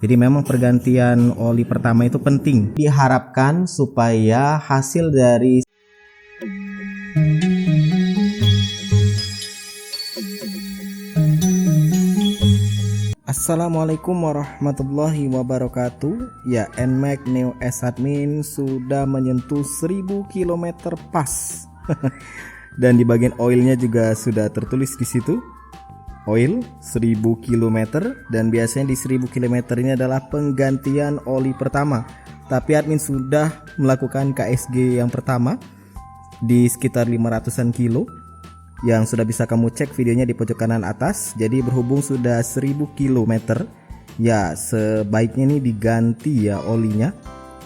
Jadi memang pergantian oli pertama itu penting. Diharapkan supaya hasil dari Assalamualaikum warahmatullahi wabarakatuh. Ya, NMAX Neo S Admin sudah menyentuh 1000 km pas. Dan di bagian oilnya juga sudah tertulis di situ. Oil 1000 km, dan biasanya di 1000 km ini adalah penggantian oli pertama. Tapi admin sudah melakukan KSG yang pertama di sekitar 500-an kilo yang sudah bisa kamu cek videonya di pojok kanan atas. Jadi berhubung sudah 1000 km, ya sebaiknya ini diganti ya olinya.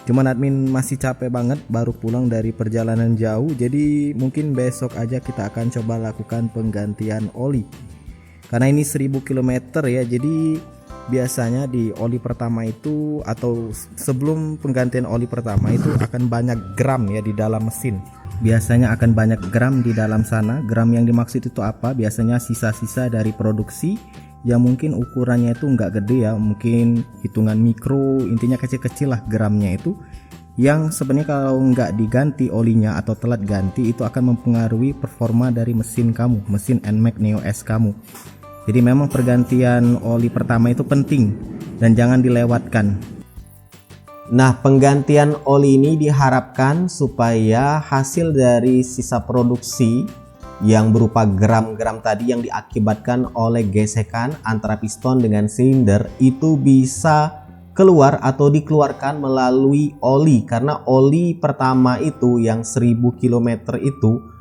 Cuman admin masih capek banget, baru pulang dari perjalanan jauh. Jadi mungkin besok aja kita akan coba lakukan penggantian oli. Karena ini 1000 km ya, jadi biasanya di oli pertama itu atau sebelum penggantian oli pertama itu akan banyak gram ya di dalam mesin. Biasanya akan banyak gram di dalam sana. Gram yang dimaksud itu apa? Biasanya sisa-sisa dari produksi yang mungkin ukurannya itu nggak gede ya, mungkin hitungan mikro, intinya kecil-kecil lah gramnya itu. Yang sebenarnya kalau nggak diganti olinya atau telat ganti itu akan mempengaruhi performa dari mesin kamu, mesin NMAX Neo S kamu. Jadi memang pergantian oli pertama itu penting dan jangan dilewatkan. Nah, penggantian oli ini diharapkan supaya hasil dari sisa produksi yang berupa gram-gram tadi yang diakibatkan oleh gesekan antara piston dengan silinder itu bisa keluar atau dikeluarkan melalui oli. Karena oli pertama itu yang 1000 km itu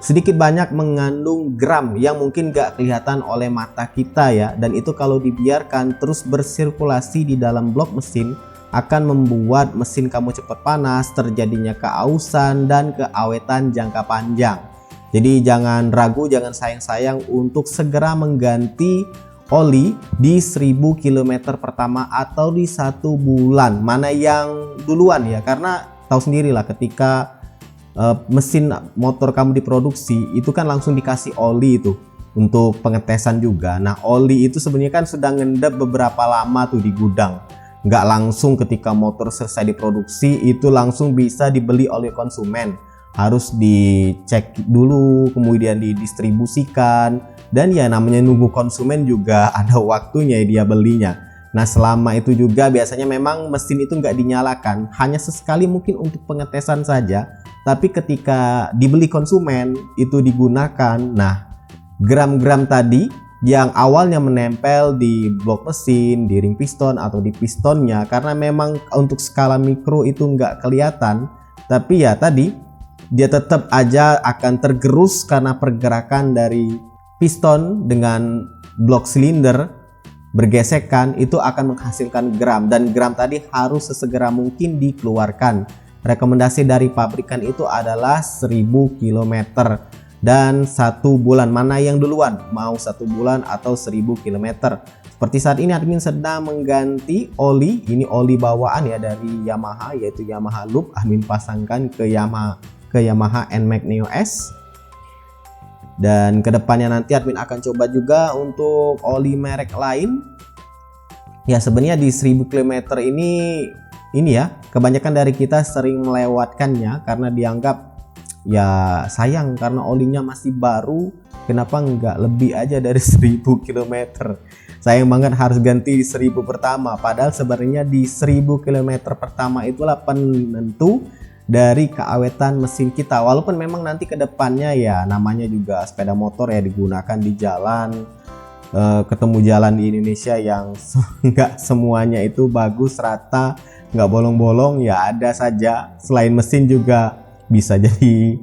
sedikit banyak mengandung gram yang mungkin gak kelihatan oleh mata kita ya. Dan itu kalau dibiarkan terus bersirkulasi di dalam blok mesin akan membuat mesin kamu cepat panas, terjadinya keausan dan keawetan jangka panjang. Jadi jangan ragu, jangan sayang-sayang untuk segera mengganti oli di 1000 km pertama atau di 1 bulan. Mana yang duluan ya, karena tahu sendirilah ketika mesin motor kamu diproduksi itu kan langsung dikasih oli itu untuk pengetesan juga. Nah, oli itu sebenarnya kan sudah ngendap beberapa lama tuh di gudang, nggak langsung ketika motor selesai diproduksi itu langsung bisa dibeli oleh konsumen. Harus dicek dulu, kemudian didistribusikan, dan ya namanya nunggu konsumen juga ada waktunya dia belinya. Nah, selama itu juga biasanya memang mesin itu nggak dinyalakan, hanya sesekali mungkin untuk pengetesan saja. Tapi ketika dibeli konsumen itu digunakan, nah gram-gram tadi yang awalnya menempel di blok mesin, di ring piston atau di pistonnya, karena memang untuk skala mikro itu nggak kelihatan, tapi ya tadi dia tetap aja akan tergerus karena pergerakan dari piston dengan blok silinder bergesekan itu akan menghasilkan gram, dan gram tadi harus sesegera mungkin dikeluarkan. Rekomendasi dari pabrikan itu adalah 1000 km dan 1 bulan. Mana yang duluan? Mau 1 bulan atau 1000 km? Seperti saat ini admin sedang mengganti oli. Ini oli bawaan ya dari Yamaha, yaitu Yamaha Loop. Admin pasangkan ke Yamaha NMAX Neo S. Dan kedepannya nanti admin akan coba juga untuk oli merek lain. Ya, sebenarnya di 1000 km ini ya kebanyakan dari kita sering melewatkannya karena dianggap ya sayang karena olinya masih baru, kenapa nggak lebih aja dari 1000 km. Sayang banget harus ganti di 1000 pertama, padahal sebenarnya di 1000 km pertama itulah penentu dari keawetan mesin kita. Walaupun memang nanti kedepannya ya namanya juga sepeda motor ya digunakan di jalan, ketemu jalan di Indonesia yang nggak semuanya itu bagus, rata, nggak bolong-bolong ya, ada saja. Selain mesin juga bisa jadi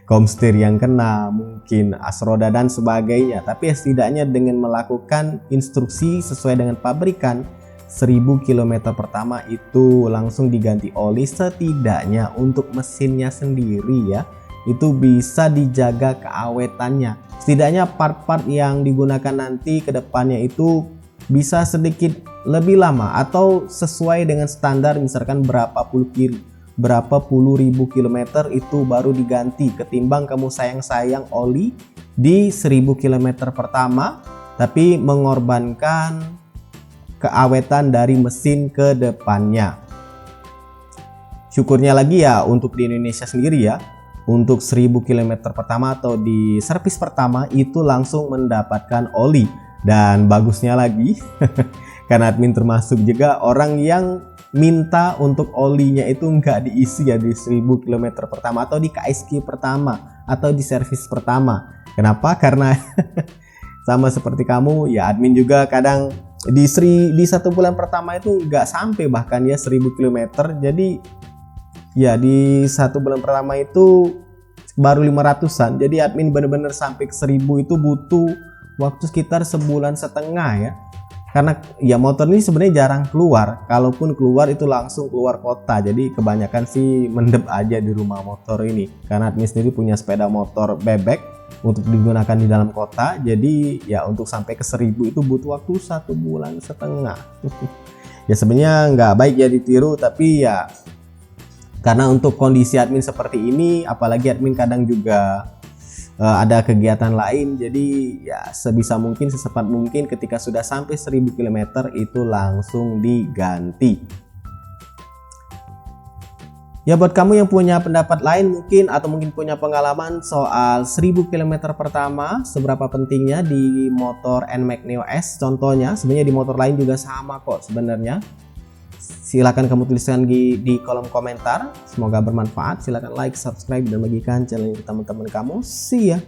komstir yang kena, mungkin as roda dan sebagainya. Tapi ya setidaknya dengan melakukan instruksi sesuai dengan pabrikan, 1000 km pertama itu langsung diganti oli, setidaknya untuk mesinnya sendiri ya itu bisa dijaga keawetannya. Setidaknya part-part yang digunakan nanti ke depannya itu bisa sedikit lebih lama atau sesuai dengan standar, misalkan berapa puluh ribu kilometer itu baru diganti, ketimbang kamu sayang-sayang oli di 1000 km pertama tapi mengorbankan keawetan dari mesin ke depannya. Syukurnya lagi ya untuk di Indonesia sendiri ya, untuk 1000 km pertama atau di servis pertama itu langsung mendapatkan oli. Dan bagusnya lagi karena admin termasuk juga orang yang minta untuk olinya itu nggak diisi ya di 1000 km pertama atau di KSQ pertama atau di servis pertama. Kenapa? Karena sama seperti kamu ya, admin juga kadang di 1 bulan pertama itu nggak sampai bahkan ya 1000 km. Jadi ya di 1 bulan pertama itu baru 500-an. Jadi admin bener-bener sampai ke 1000 itu butuh waktu sekitar 1,5 bulan ya. Karena ya motor ini sebenarnya jarang keluar, kalaupun keluar itu langsung keluar kota. Jadi kebanyakan sih mendep aja di rumah motor ini. Karena admin sendiri punya sepeda motor bebek untuk digunakan di dalam kota. Jadi ya untuk sampai ke 1000 itu butuh waktu 1,5 bulan. Ya sebenarnya nggak baik ya ditiru, tapi ya karena untuk kondisi admin seperti ini, apalagi admin kadang juga ada kegiatan lain, jadi ya sebisa mungkin secepat mungkin ketika sudah sampai 1000 km itu langsung diganti. Ya buat kamu yang punya pendapat lain mungkin atau mungkin punya pengalaman soal 1000 km pertama seberapa pentingnya di motor NMAX Neo S contohnya, sebenarnya di motor lain juga sama kok sebenarnya. Silahkan kamu tuliskan di kolom komentar. Semoga bermanfaat. Silahkan like, subscribe, dan bagikan channel ini ke teman-teman kamu. See ya.